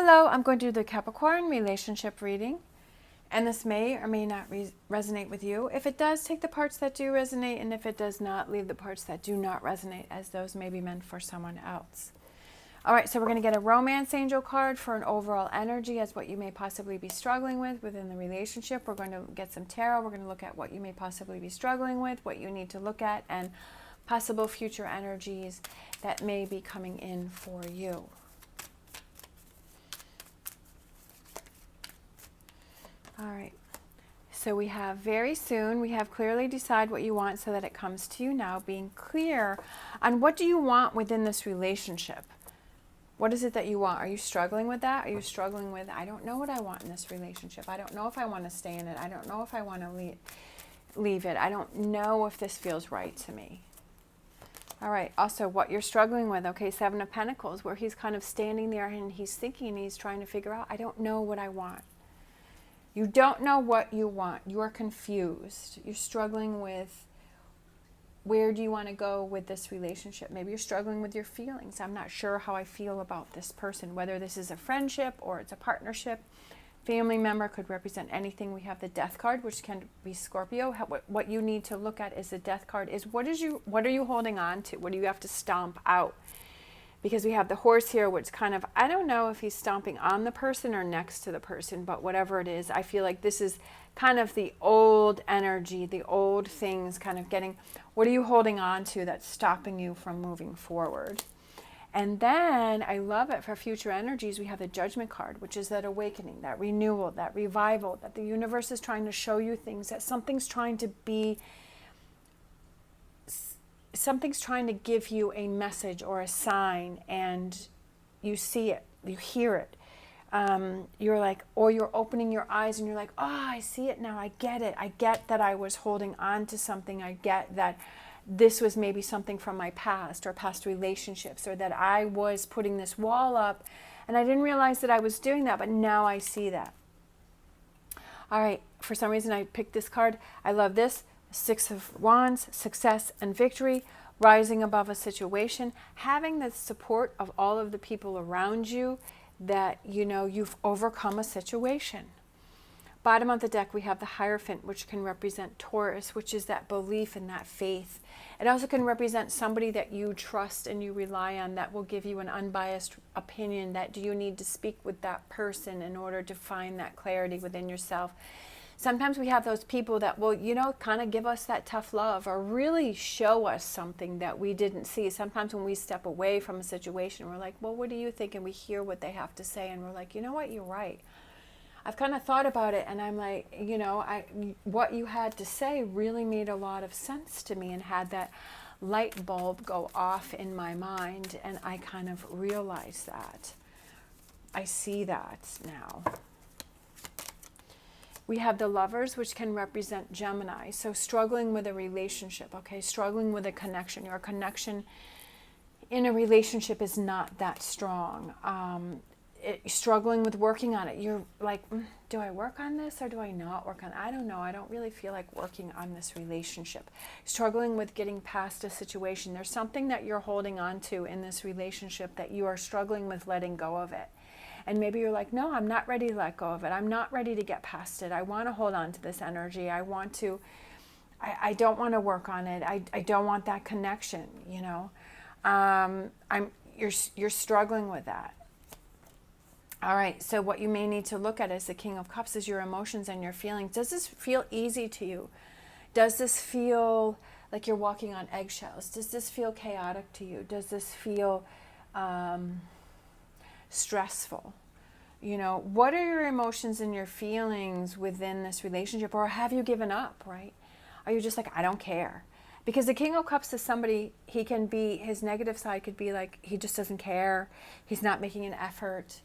Hello, I'm going to do the Capricorn relationship reading, and this may or may not resonate with you. If it does, take the parts that do resonate, and if it does not, leave the parts that do not resonate, as those may be meant for someone else. All right, so we're going to get a romance angel card for an overall energy as what you may possibly be struggling with within the relationship. We're going to get some tarot. We're going to look at what you may possibly be struggling with, what you need to look at, and possible future energies that may be coming in for you. All right, so we have very soon, we have clearly decide what you want so that it comes to you now, being clear on what do you want within this relationship. What is it that you want? Are you struggling with that? Are you struggling with, I don't know what I want in this relationship. I don't know if I want to stay in it. I don't know if I want to leave it. I don't know if this feels right to me. All right, also what you're struggling with. Okay, Seven of Pentacles, where he's kind of standing there and he's thinking, he's trying to figure out, I don't know what I want. You don't know what you want. You're confused. You're struggling with where do you want to go with this relationship. Maybe you're struggling with your feelings. I'm not sure how I feel about this person, whether this is a friendship or it's a partnership. Family member could represent anything. We have the Death card, which can be Scorpio. What you need to look at is the Death card is what are you holding on to? What do you have to stomp out? Because we have the Horse here, which kind of, I don't know if he's stomping on the person or next to the person, but whatever it is, I feel like this is kind of the old energy, the old things kind of getting, what are you holding on to that's stopping you from moving forward? And then I love it for future energies. We have the Judgment card, which is that awakening, that renewal, that revival, that the universe is trying to show you things, that something's trying to give you a message or a sign, and you see it, you hear it. You're like, or you're opening your eyes and you're like, oh, I see it now. I get it. I get that I was holding on to something. I get that this was maybe something from my past or past relationships, or that I was putting this wall up and I didn't realize that I was doing that, but now I see that. All right, for some reason I picked this card. I love this. Six of Wands, success and victory, rising above a situation, having the support of all of the people around you, that you know you've overcome a situation. Bottom of the deck, we have the Hierophant, which can represent Taurus, which is that belief and that faith. It also can represent somebody that you trust and you rely on, that will give you an unbiased opinion, that do you need to speak with that person in order to find that clarity within yourself. Sometimes we have those people that will, you know, kind of give us that tough love or really show us something that we didn't see. Sometimes when we step away from a situation, we're like, well, what do you think? And we hear what they have to say and we're like, you know what, you're right. I've kind of thought about it and I'm like, you know, what you had to say really made a lot of sense to me and had that light bulb go off in my mind, and I kind of realized that. I see that now. We have the Lovers, which can represent Gemini. So struggling with a relationship, okay? Struggling with a connection. Your connection in a relationship is not that strong. Struggling with working on it. You're like, do I work on this or do I not work on it? I don't know. I don't really feel like working on this relationship. Struggling with getting past a situation. There's something that you're holding on to in this relationship that you are struggling with letting go of it. And maybe you're like, no, I'm not ready to let go of it. I'm not ready to get past it. I want to hold on to this energy. I don't want to work on it. I don't want that connection, you know. You're struggling with that. All right, so what you may need to look at as the King of Cups is your emotions and your feelings. Does this feel easy to you? Does this feel like you're walking on eggshells? Does this feel chaotic to you? Does this feel stressful? You know, what are your emotions and your feelings within this relationship? Or have you given up, right? Are you just like, I don't care? Because the King of Cups is somebody, he can be, his negative side could be like, he just doesn't care. He's not making an effort.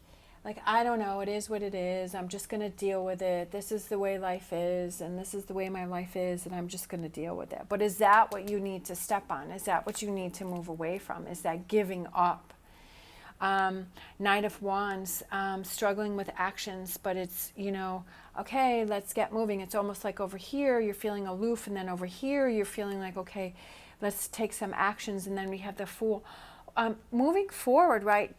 Like, I don't know, it is what it is. I'm just going to deal with it. This is the way life is, and this is the way my life is, and I'm just going to deal with it. But is that what you need to step on? Is that what you need to move away from? Is that giving up? Knight of Wands, struggling with actions, but it's, you know, okay, let's get moving. It's almost like over here you're feeling aloof, and then over here you're feeling like, okay, let's take some actions. And then we have the Fool. Moving forward, right?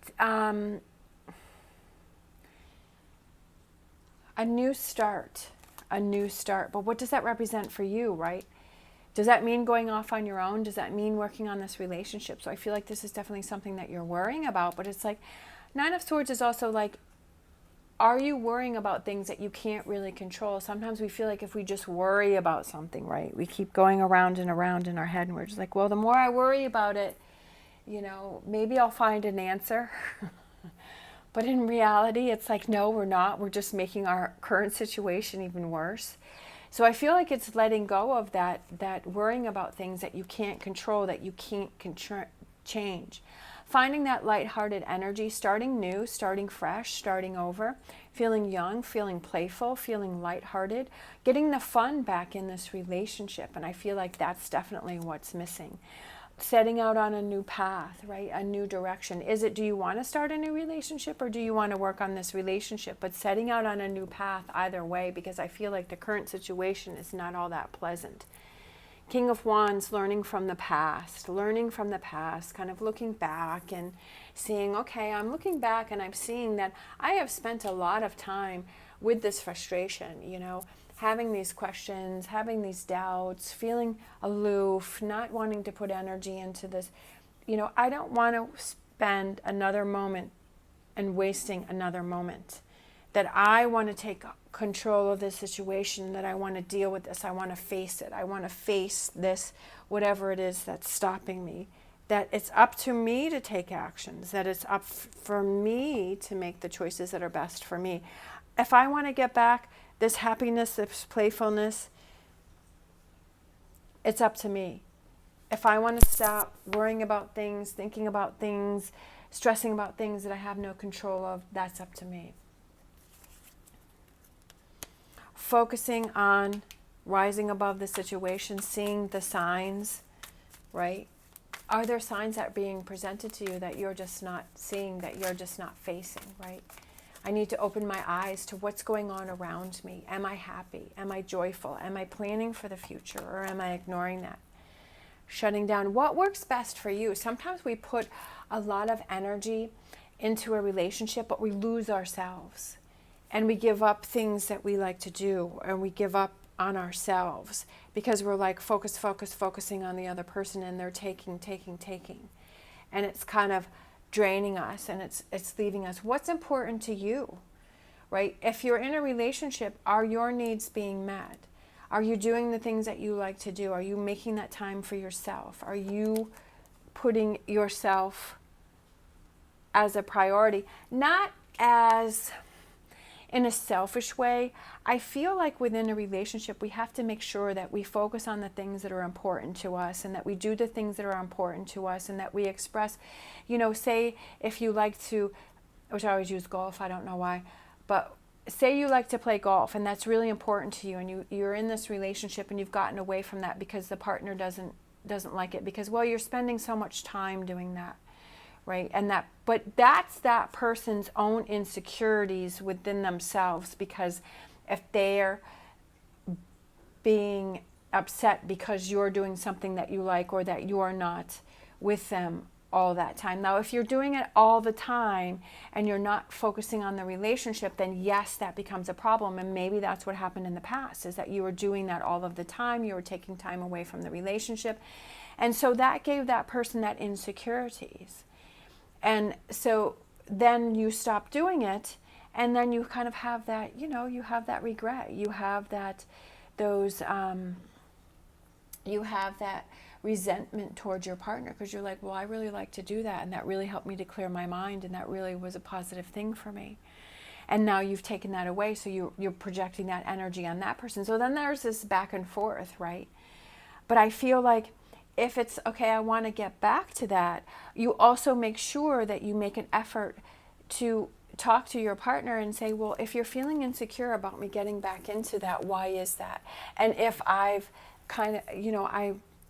A new start, a new start. But what does that represent for you, right? Does that mean going off on your own? Does that mean working on this relationship? So I feel like this is definitely something that you're worrying about, but it's like Nine of Swords is also like, are you worrying about things that you can't really control? Sometimes we feel like if we just worry about something, right? We keep going around and around in our head and we're just like, well, the more I worry about it, you know, maybe I'll find an answer. But in reality, it's like, no, we're not. We're just making our current situation even worse. So I feel like it's letting go of that worrying about things that you can't control, that you can't change. Finding that lighthearted energy, starting new, starting fresh, starting over, feeling young, feeling playful, feeling lighthearted, getting the fun back in this relationship. And I feel like that's definitely what's missing. Setting out on a new path, right? A new direction. Do you want to start a new relationship or do you want to work on this relationship? But setting out on a new path either way, because I feel like the current situation is not all that pleasant. King of Wands, learning from the past, kind of looking back and seeing, okay, I'm looking back and I'm seeing that I have spent a lot of time with this frustration, you know, having these questions, having these doubts, feeling aloof, not wanting to put energy into this. You know, I don't want to spend another moment and wasting another moment. That I want to take control of this situation, that I want to deal with this, I want to face it, I want to face this, whatever it is that's stopping me. That it's up to me to take actions, that it's up for me to make the choices that are best for me. If I want to get back this happiness, this playfulness, it's up to me. If I want to stop worrying about things, thinking about things, stressing about things that I have no control of, that's up to me. Focusing on rising above the situation, seeing the signs, right? Are there signs that are being presented to you that you're just not seeing, that you're just not facing, right? I need to open my eyes to what's going on around me. Am I happy? Am I joyful? Am I planning for the future, or am I ignoring that? Shutting down. What works best for you? Sometimes we put a lot of energy into a relationship, but we lose ourselves. And we give up things that we like to do, and we give up on ourselves because we're like focusing on the other person, and they're taking. And it's kind of draining us, and it's leaving us. What's important to you, right? If you're in a relationship, are your needs being met? Are you doing the things that you like to do? Are you making that time for yourself? Are you putting yourself as a priority? Not as in a selfish way. I feel like within a relationship, we have to make sure that we focus on the things that are important to us, and that we do the things that are important to us, and that we express, you know, say if you like to, which I always use golf, I don't know why, but say you like to play golf and that's really important to you, and you're in this relationship and you've gotten away from that because the partner doesn't like it, because, well, you're spending so much time doing that. Right? But that's that person's own insecurities within themselves, because if they're being upset because you're doing something that you like, or that you're not with them all that time. Now, if you're doing it all the time and you're not focusing on the relationship, then yes, that becomes a problem. And maybe that's what happened in the past, is that you were doing that all of the time. You were taking time away from the relationship. And so that gave that person that insecurities. And so then you stop doing it, and then you kind of have that, you know, you have that regret. You have that, you have that resentment towards your partner, because you're like, well, I really like to do that, and that really helped me to clear my mind, and that really was a positive thing for me. And now you've taken that away, so you're projecting that energy on that person. So then there's this back and forth, right? But I feel like if it's, okay, I want to get back to that, you also make sure that you make an effort to talk to your partner and say, well, if you're feeling insecure about me getting back into that, why is that? And if I've kind of, you know,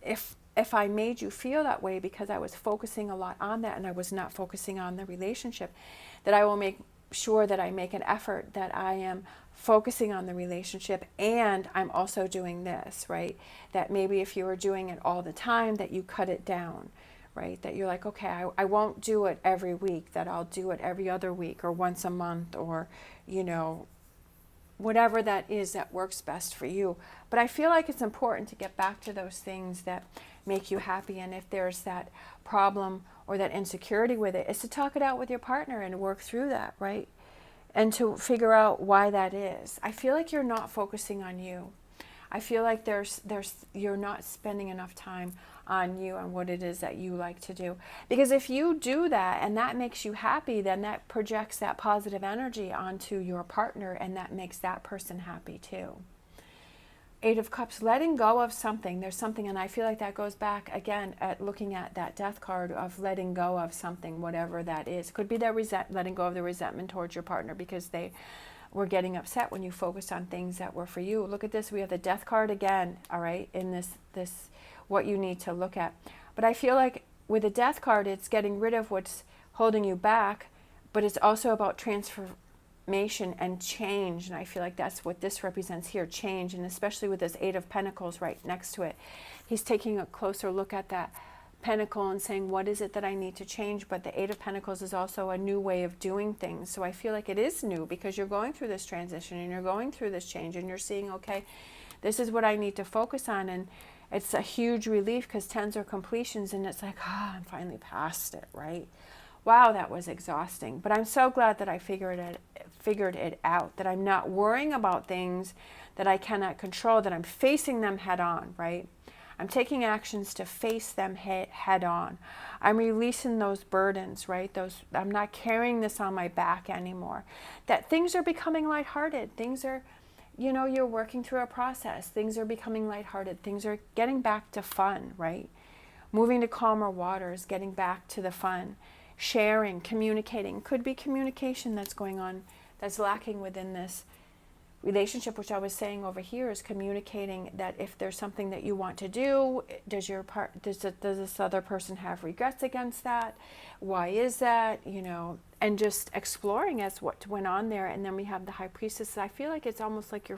if I made you feel that way because I was focusing a lot on that and I was not focusing on the relationship, that I will make sure that I make an effort that I am focusing on the relationship, and I'm also doing this, right? That maybe if you were doing it all the time, that you cut it down, right? That you're like, okay, I won't do it every week, that I'll do it every other week or once a month, or, you know, whatever that is that works best for you. But I feel like it's important to get back to those things that make you happy. And if there's that problem or that insecurity with it, is to talk it out with your partner and work through that, right? And to figure out why that is. I feel like you're not focusing on you. I feel like you're not spending enough time on you and what it is that you like to do. Because if you do that and that makes you happy, then that projects that positive energy onto your partner, and that makes that person happy too. Eight of Cups, letting go of something. There's something, and I feel like that goes back again at looking at that Death card of letting go of something, whatever that is. Could be that letting go of the resentment towards your partner because they were getting upset when you focused on things that were for you. Look at this. We have the Death card again, all right, in this what you need to look at. But I feel like with the Death card, it's getting rid of what's holding you back, but it's also about transformation and change. And I feel like that's what this represents here, change. And especially with this Eight of Pentacles right next to it, he's taking a closer look at that Pentacle and saying, what is it that I need to change? But the Eight of Pentacles is also a new way of doing things. So I feel like it is new because you're going through this transition and you're going through this change and you're seeing, okay, this is what I need to focus on. And it's a huge relief because tens are completions, and it's like, I'm finally past it, right? Wow, that was exhausting. But I'm so glad that I figured it out, that I'm not worrying about things that I cannot control, that I'm facing them head on, right? I'm taking actions to face them head on. I'm releasing those burdens, right? I'm not carrying this on my back anymore. That things are becoming lighthearted. Things are, you're working through a process. Things are becoming lighthearted. Things are getting back to fun, right? Moving to calmer waters, getting back to the fun. Sharing, communicating. Could be communication that's going on, that's lacking within this relationship, which I was saying over here is communicating that if there's something that you want to do, does this other person have regrets against that? Why is that? And just exploring as what went on there. And then we have the High Priestess. I feel like it's almost like you're